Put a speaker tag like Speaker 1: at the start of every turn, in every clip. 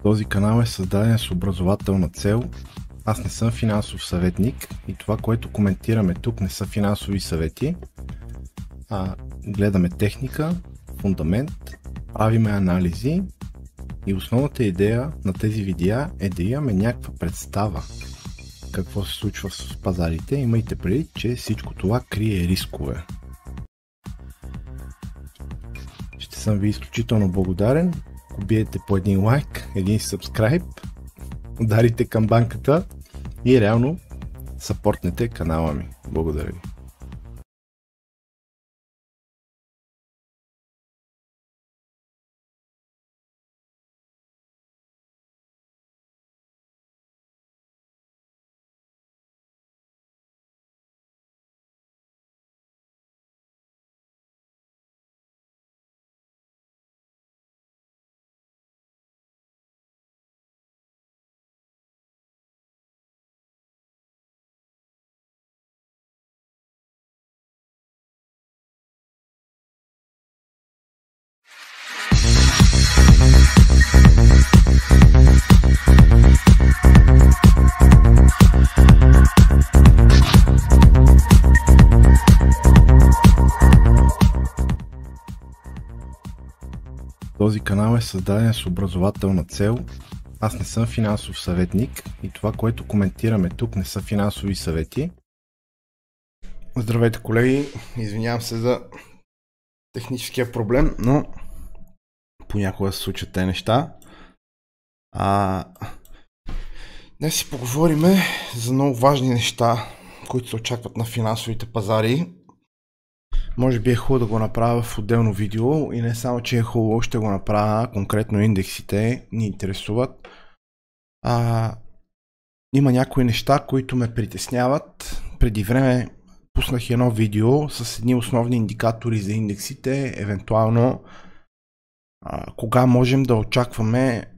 Speaker 1: Този канал е създаден с образователна цел. Аз не съм финансов съветник и това, което коментираме тук, не са финансови съвети, а гледаме техника, фундамент, правиме анализи и основната идея на тези видеа е да имаме някаква представа какво се случва с пазарите. Имайте предвид, че всичко това крие рискове. Ще съм ви изключително благодарен, ако биете по един лайк, един сабскрайб, ударите камбанката и реално съпортнете канала ми. Благодаря ви. Този канал е създаден с образователна цел. Аз не съм финансов съветник и това, което коментираме тук, не са финансови съвети. Здравейте, колеги! Извинявам се за техническия проблем, но понякога се случат те неща. Днес си поговорим за много важни неща, които се очакват на финансовите пазари. Може би е хубаво да го направя в отделно видео и не само, че е хубаво, ще го направя конкретно индексите, ни интересуват. Има някои неща, които ме притесняват. Преди време пуснах едно видео с едни основни индикатори за индексите, евентуално кога можем да очакваме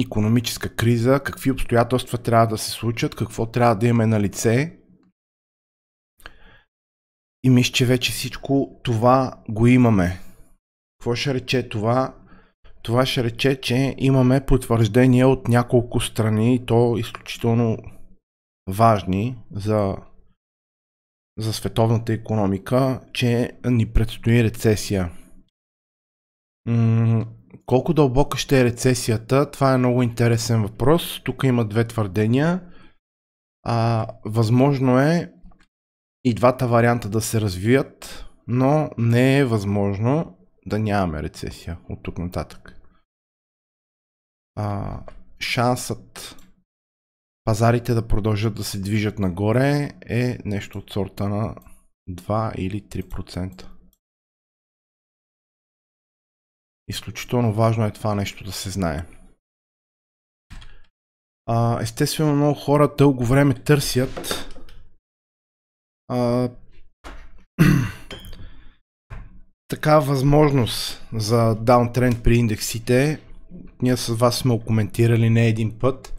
Speaker 1: икономическа криза, какви обстоятелства трябва да се случат, какво трябва да имаме на лице. И мисля, че вече всичко това го имаме. Какво ще рече това? Това ще рече, че имаме потвърждения от няколко страни и то изключително важни за световната икономика, че ни предстои рецесия. Колко дълбока ще е рецесията? Това е много интересен въпрос. Тук има две твърдения. Възможно е и двата варианта да се развият, но не е възможно да нямаме рецесия от тук нататък. Шансът пазарите да продължат да се движат нагоре е нещо от сорта на 2 или 3%. Изключително важно е това нещо да се знае. Естествено, много хора дълго време търсят такава възможност за даунтренд при индексите. Ние с вас сме коментирали не един път,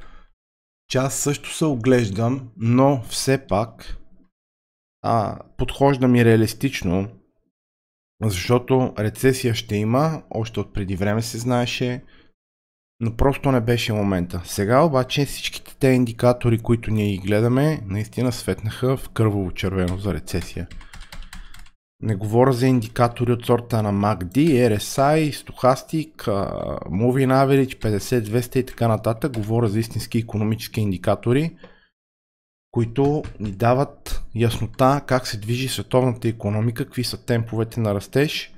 Speaker 1: че аз също се оглеждам, но все пак подхождам и реалистично, защото рецесия ще има, още от преди време се знаеше, но просто не беше момента. Сега обаче всичките те индикатори, които ние ги гледаме, наистина светнаха в кърваво червено за рецесия. Не говоря за индикатори от сорта на MACD, RSI, Stochastic, Moving Average, 50-200 и така нататък. Говоря за истински икономически индикатори, които ни дават яснота как се движи световната икономика, какви са темповете на растеж,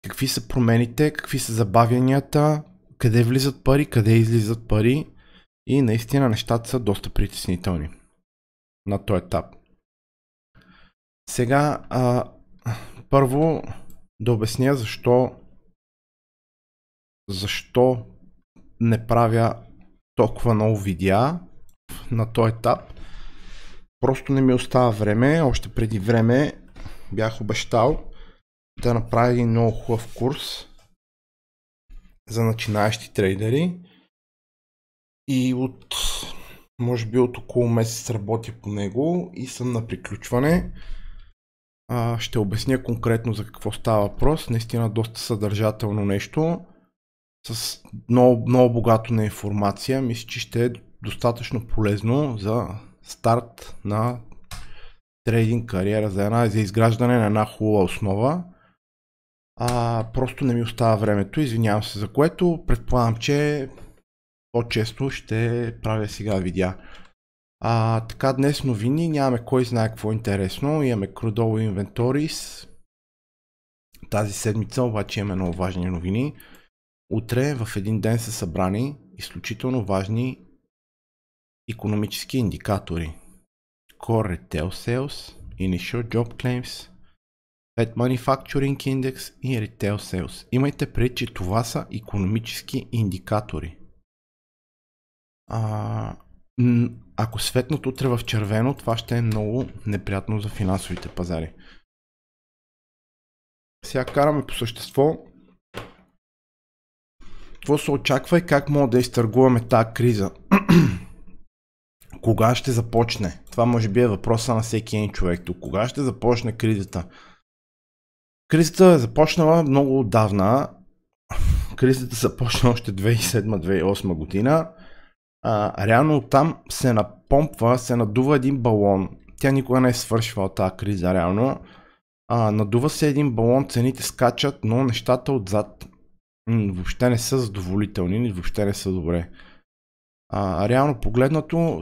Speaker 1: какви са промените, какви са забавянията, къде влизат пари, къде излизат пари и наистина нещата са доста притеснителни на този етап. Сега първо да обясня защо не правя толкова много видеа на този етап. Просто не ми остава време. Още преди време бях обещал да направя един много хубав курс за начинаещи трейдери и може би от около месец работя по него и съм на приключване. Ще обясня конкретно за какво става въпрос. Наистина доста съдържателно нещо. с много богато на информация. Мисля, че ще е достатъчно полезно за старт на трейдинг кариера, за изграждане на една хубава основа. Просто не ми остава времето, извинявам се за което. Предполагам, че по-често ще правя сега видеа. Така, днес новини, нямаме кой знае какво интересно, имаме Crude Oil Inventories. Тази седмица обаче имаме много важни новини. Утре в един ден са събрани изключително важни икономически индикатори. Core Retail Sales, Initial Job Claims, Fed Manufacturing Index и Retail Sales. Имайте предвид, че това са икономически индикатори. Ако светнат утре в червено, това ще е много неприятно за финансовите пазари. Сега караме по същество. Какво се очаква и как мога да изтъргуваме тази криза? Кога ще започне? Това може би е въпроса на всеки един човек тук. Кога ще започне кризата? Кризата е започнала много отдавна. Кризата започна още 2007-2008 година. Реално оттам се напомпва, се надува един балон. Тя никога не е свършвала тази криза реално. Надува се един балон, цените скачат, но нещата отзад въобще не са задоволителни, въобще не са добре. Реално погледнато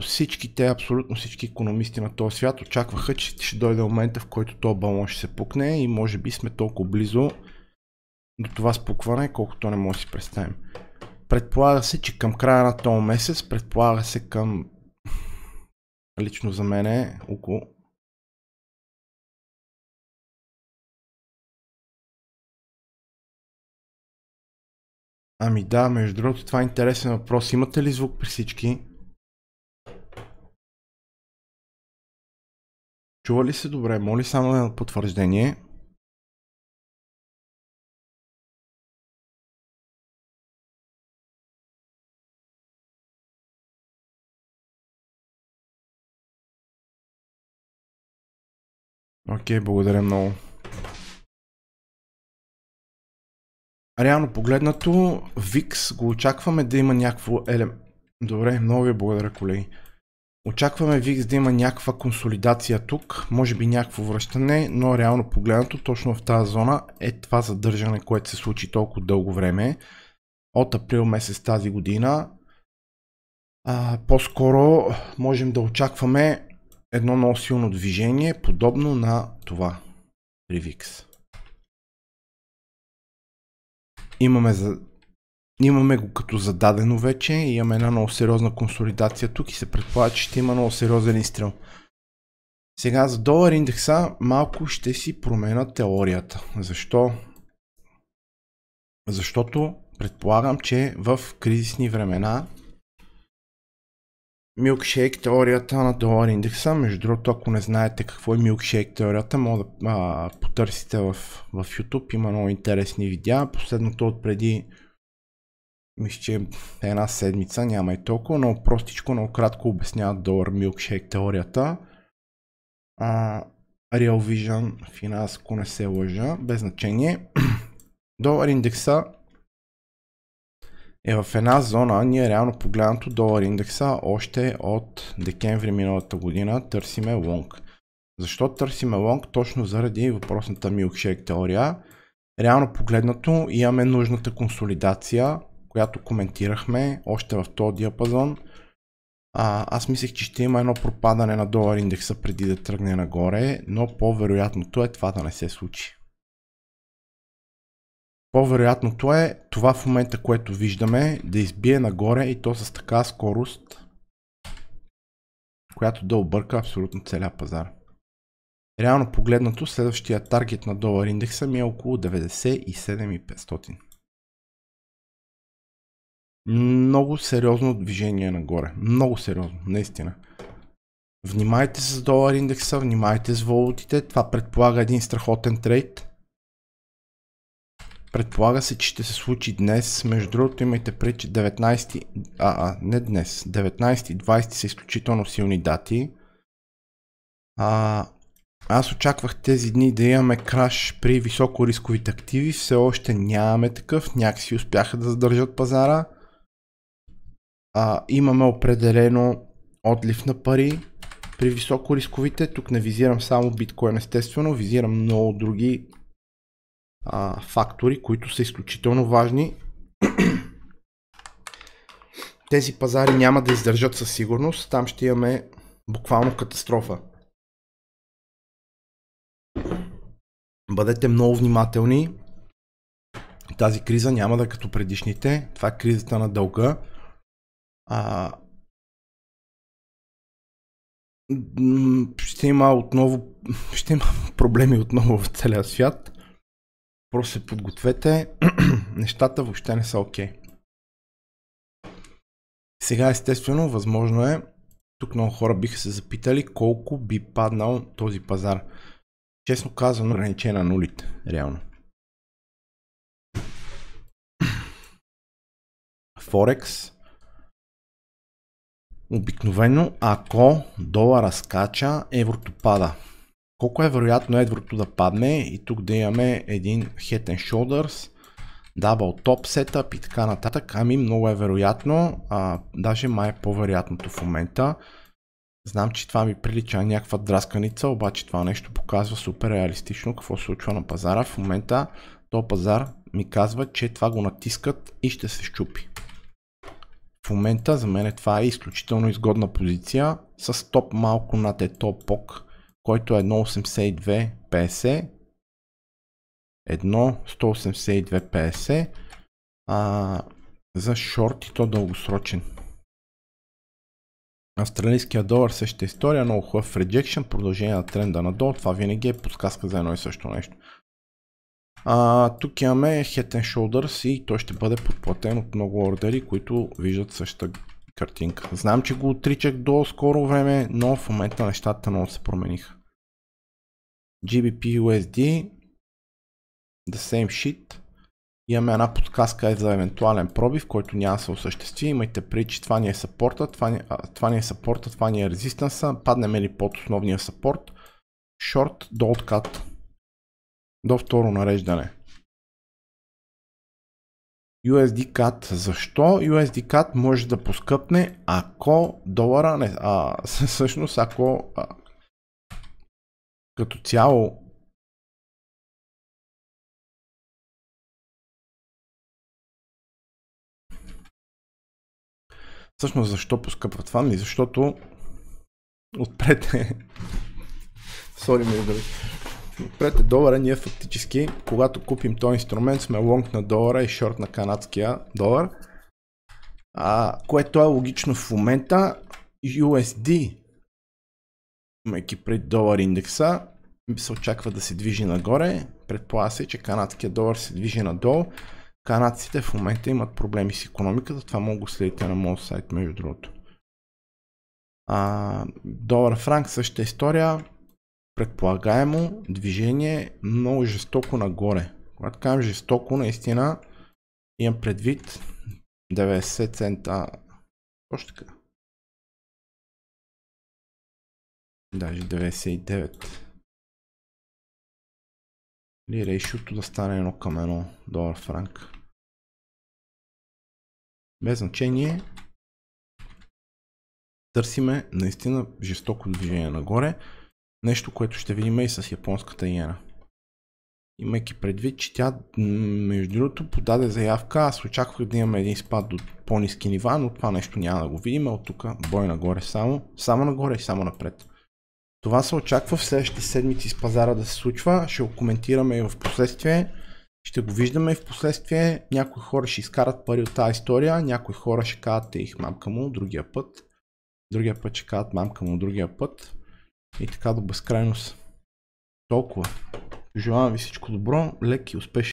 Speaker 1: абсолютно всички икономисти на този свят очакваха, че ще дойде момента, в който този балон ще се пукне и може би сме толкова близо до това спукване, колкото не може да си представим. Предполага се, че към края на този месец, предполага се към, лично за мен е около да, между другото, това е интересен въпрос. Имате ли звук при всички? Чува ли се добре? Моли само на потвърждение. Окей, благодаря много. Реално погледнато, VIX го очакваме да има някакво Добре, много ви благодаря, колеги. Очакваме VIX да има някаква консолидация тук, може би някакво връщане, но реално погледнато точно в тази зона е това задържане, което се случи толкова дълго време. От април месец тази година. По-скоро можем да очакваме едно много силно движение, подобно на това при VIX. Имаме го като зададено вече и имаме една много сериозна консолидация тук и се предполага, че ще има много сериозен изстрел. Сега за долар индекса малко ще си променя теорията. Защо? Защото предполагам, че в кризисни времена милкшейк теорията на долар индекса, между другото, ако не знаете какво е милкшейк теорията, може да потърсите в YouTube, има много интересни видеа. Последното от преди, мисля, че една седмица, няма и толкова, много простичко, много кратко обясняват долар милкшейк теорията. Real Vision Finance, ако не се лъжа, без значение. Долар индекса е в една зона, ние реално погледнато долар индекса още от декември миналата година търсиме лонг. Защо търсиме лонг? Точно заради въпросната милкшейк теория. Реално погледнато имаме нужната консолидация, която коментирахме още в този диапазон. Аз мислех, че ще има едно пропадане на долар индекса преди да тръгне нагоре, но по-вероятното е това да не се случи. По-вероятното е това в момента, което виждаме, да избие нагоре и то с такава скорост, която да обърка абсолютно целия пазар. Реално погледнато, следващия таргет на долар индекса ми е около 97,500. Много сериозно движение нагоре. Много сериозно, наистина. Внимайте с долар индекса, внимайте с валутите. Това предполага един страхотен трейд. Предполага се, че ще се случи днес. Между другото, имайте предвид, че 19 и 20 са изключително силни дати. Аз очаквах тези дни да имаме краш при високорисковите активи, все още нямаме такъв, някакси успяха да задържат пазара. Имаме определено отлив на пари при високорисковите, тук не визирам само биткоин естествено, визирам много други фактори, които са изключително важни. Тези пазари няма да издържат със сигурност, там ще имаме буквално катастрофа. Бъдете много внимателни. Тази криза няма да е като предишните. Това е кризата на дълга. Ще има проблеми отново в целия свят. Просто се подгответе. Нещата въобще не са окей. Сега естествено, възможно е, тук много хора биха се запитали колко би паднал този пазар. Честно казано, ограничение на нулите, реално. Форекс. Обикновено, ако долара скача, еврото пада. Колко е вероятно еврото да падне и тук да имаме един Head and Shoulders, Double Top Setup и така нататък. Ами много е вероятно, даже май е по-вероятното в момента. Знам, че това ми прилича на някаква драсканица, обаче това нещо показва супер реалистично какво се случва на пазара. В момента този пазар ми казва, че това го натискат и ще се щупи. В момента за мен това е изключително изгодна позиция с топ малко над топ пок, който е 1.8250. 1.18250 за шорт и то дългосрочен. Австралийския долар същата история, много хубав реджекшн, продължение на тренда надолу, това винаги е подсказка за едно и също нещо. Тук имаме Head and Shoulders и той ще бъде подплатен от много ордери, които виждат същата картинка. Знам, че го отричах до скоро време, но в момента нещата много се промениха. GBP USD, the same shit. Имаме една подсказка за евентуален пробив, който няма да се осъществи. Имайте предвид, че това ни е съпорта, това ни е резистанса. Паднем ли под основния съпорт? Шорт до откат. До второ нареждане. USD CAD. Защо USD CAD може да поскъпне, ако долара не... всъщност ако като цяло всъщност защо поскъпва това? Защото отпред отпред долара, ние фактически, когато купим този инструмент, сме лонг на долара и шорт на канадския долар. Което е логично в момента. USD, имайки пред долар индекса, се очаква да се движи нагоре. Предполага се, че канадския долар се движи надолу. Канадците в момента имат проблеми с икономиката, това мога да следите на моят сайт, между другото. Долар франк, същата история, предполагаемо движение много жестоко нагоре. Когато казвам жестоко, наистина имам предвид 90 цента, точно така. Даже 99. Или рейшото да стане 1:1 долар франк. Без значение. Търсиме наистина жестоко движение нагоре. Нещо, което ще видим и с японската иена. Имайки предвид, че тя между другото подаде заявка, аз очаквах да имаме един спад до по-ниски нива, но това нещо няма да го видим. От тук бой нагоре само нагоре и само напред. Това се очаква в следващите седмици с пазара да се случва, ще го коментираме и в последствие, ще го виждаме и в последствие, някои хора ще изкарат пари от тази история, някои хора ще казват их мамка му другия път ще казват мамка му другия път и така до безкрайност. Толкова. Желавам ви всичко добро, лек и успешен